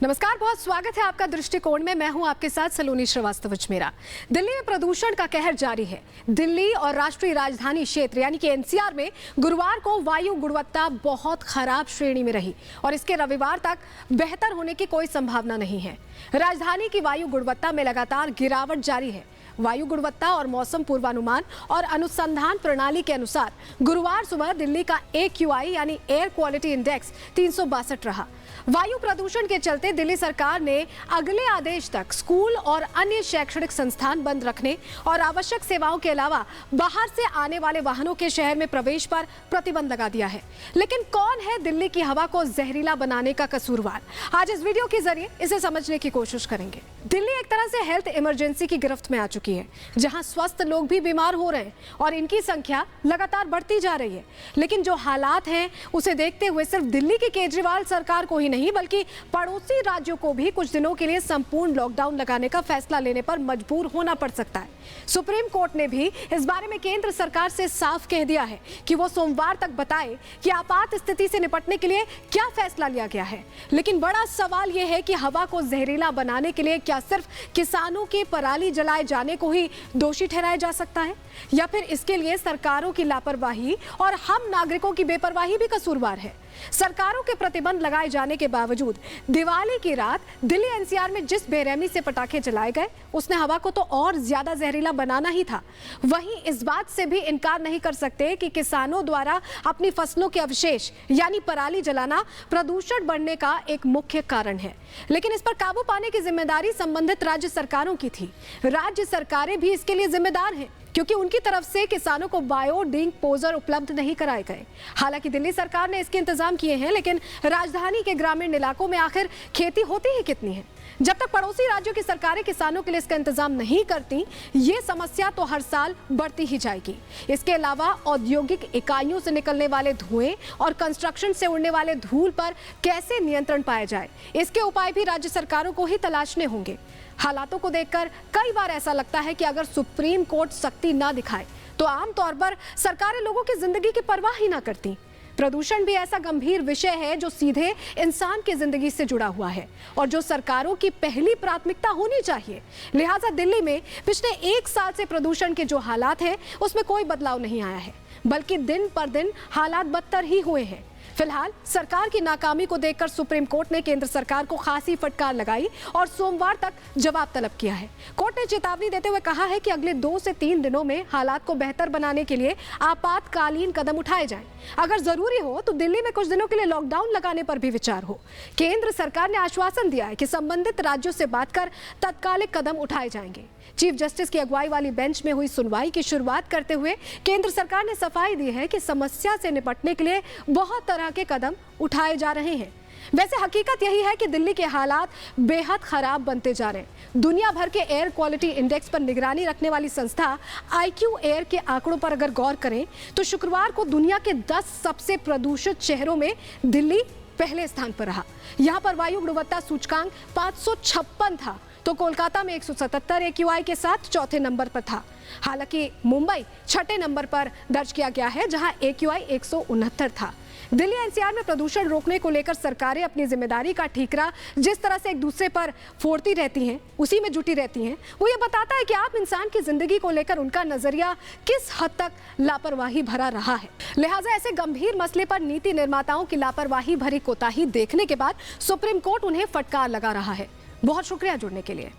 नमस्कार, बहुत स्वागत है आपका दृष्टिकोण में। मैं हूं आपके साथ सलोनी श्रीवास्तव मेरा। दिल्ली में प्रदूषण का कहर जारी है। दिल्ली और राष्ट्रीय राजधानी क्षेत्र यानी कि एनसीआर में गुरुवार को वायु गुणवत्ता बहुत खराब श्रेणी में रही और इसके रविवार तक बेहतर होने की कोई संभावना नहीं है। राजधानी की वायु गुणवत्ता में लगातार गिरावट जारी है। वायु गुणवत्ता और मौसम पूर्वानुमान और अनुसंधान प्रणाली के अनुसार गुरुवार सुबह दिल्ली का AQI यानी एयर क्वालिटी इंडेक्स 362 रहा। वायु प्रदूषण के चलते दिल्ली सरकार ने अगले आदेश तक स्कूल और अन्य शैक्षणिक संस्थान बंद रखने और आवश्यक सेवाओं के अलावा बाहर से आने वाले वाहनों के शहर में प्रवेश पर प्रतिबंध लगा दिया है। लेकिन कौन है दिल्ली की हवा को जहरीला बनाने का कसूरवार? आज इस वीडियो के जरिए इसे समझने की कोशिश करेंगे। दिल्ली एक तरह से हेल्थ इमरजेंसी की गिरफ्त में आ चुकी है, जहां स्वस्थ लोग भी बीमार हो रहे हैं और इनकी संख्या लगातार बढ़ती जा रही है। लेकिन जो हालात हैं उसे देखते हुए सिर्फ दिल्ली की केजरीवाल सरकार को ही नहीं बल्कि पड़ोसी राज्यों को भी कुछ दिनों के लिए संपूर्ण लॉकडाउन लगाने का फैसला लेने पर मजबूर होना पड़ सकता है। सुप्रीम कोर्ट ने भी इस बारे में केंद्र सरकार से साफ कह दिया है कि वो सोमवार तक बताए कि आपात स्थिति से निपटने के लिए क्या फैसला लिया गया है। लेकिन बड़ा सवाल यह है कि हवा को जहरीला बनाने के लिए क्या सिर्फ किसानों के पराली जलाए जाने को ही दोषी ठहराया जा सकता है, या फिर इसके लिए सरकारों की लापरवाही और हम नागरिकों की बेपरवाही भी कसूरवार है? सरकारों के प्रतिबंध लगाए जाने के बावजूद दिवाली की रात दिल्ली एनसीआर में जिस बेरहमी से पटाखे जलाए गए उसने हवा को तो और ज्यादा जहरीला बनाना ही था। वहीं इस बात से भी इनकार नहीं कर सकते कि किसानों द्वारा अपनी फसलों के अवशेष यानी पराली जलाना प्रदूषण बढ़ने का एक मुख्य कारण है। लेकिन इस पर काबू पाने की जिम्मेदारी संबंधित राज्य सरकारों की थी। राज्य सरकारें भी इसके लिए जिम्मेदार हैं क्योंकि उनकी तरफ से किसानों को बायोडिंपोजर उपलब्ध नहीं कराए गए। हालांकि दिल्ली सरकार ने इसके इंतजाम किए हैं, लेकिन राजधानी के ग्रामीण इलाकों में आखिर खेती होती ही कितनी है? जब तक पड़ोसी राज्यों की सरकारें किसानों के लिए इसका इंतजाम नहीं करती, ये समस्या तो हर साल बढ़ती ही जाएगी। इसके अलावा औद्योगिक इकाइयों से निकलने वाले धुएं और कंस्ट्रक्शन से उड़ने वाले धूल पर कैसे नियंत्रण पाया जाए, इसके उपाय भी राज्य सरकारों को ही तलाशने होंगे। हालातों को देखकर कई बार ऐसा लगता है कि अगर सुप्रीम कोर्ट सख्ती ना दिखाए तो आमतौर पर सरकारें लोगों की जिंदगी की परवाह ही ना करती। प्रदूषण भी ऐसा गंभीर विषय है जो सीधे इंसान की जिंदगी से जुड़ा हुआ है और जो सरकारों की पहली प्राथमिकता होनी चाहिए। लिहाजा दिल्ली में पिछले 1 साल से प्रदूषण के जो हालात हैं उसमें कोई बदलाव नहीं आया है, बल्कि दिन पर दिन हालात बदतर ही हुए हैं। फिलहाल सरकार की नाकामी को देखकर सुप्रीम कोर्ट ने केंद्र सरकार को खासी फटकार लगाई और सोमवार तक जवाब तलब किया है। कोर्ट ने चेतावनी देते हुए कहा है कि अगले 2 से 3 दिनों में हालात को बेहतर बनाने के लिए आपातकालीन कदम उठाए जाएं। अगर जरूरी हो तो दिल्ली में कुछ दिनों के लिए लॉकडाउन लगाने पर भी विचार हो। केंद्र सरकार ने आश्वासन दिया है कि संबंधित राज्यों से बात कर तत्कालिक कदम उठाए जाएंगे। चीफ जस्टिस की अगुवाई वाली बेंच में हुई सुनवाई की शुरुआत करते हुए केंद्र सरकार ने सफाई दी है कि समस्या से निपटने के लिए बहुत तरह के कदम उठाए जा रहे हैं। वैसे हकीकत यही है कि दिल्ली के हालात बेहद खराब बनते जा रहे हैं। दुनिया भर के एयर क्वालिटी इंडेक्स पर निगरानी रखने वाली संस्था IQ एयर के आंकड़ों पर अगर गौर करें तो शुक्रवार को दुनिया के 10 सबसे प्रदूषित शहरों में दिल्ली पहले स्थान पर रहा। यहाँ पर वायु गुणवत्ता सूचकांक 556 था तो कोलकाता में 177 AQI के साथ चौथे नंबर पर था। हालांकि मुंबई 6ठे नंबर पर दर्ज किया गया है जहां AQI 169 था। दिल्ली एनसीआर में प्रदूषण रोकने को लेकर सरकारें अपनी जिम्मेदारी का ठीकरा जिस तरह से एक दूसरे पर फोड़ती रहती हैं, उसी में जुटी रहती हैं, वो ये बताता है कि आप इंसान की जिंदगी को लेकर उनका नजरिया किस हद तक लापरवाही भरा रहा है। लिहाजा ऐसे गंभीर मसले पर नीति निर्माताओं की लापरवाही भरी कोताही देखने के बाद सुप्रीम कोर्ट उन्हें फटकार लगा रहा है। बहुत शुक्रिया जुड़ने के लिए।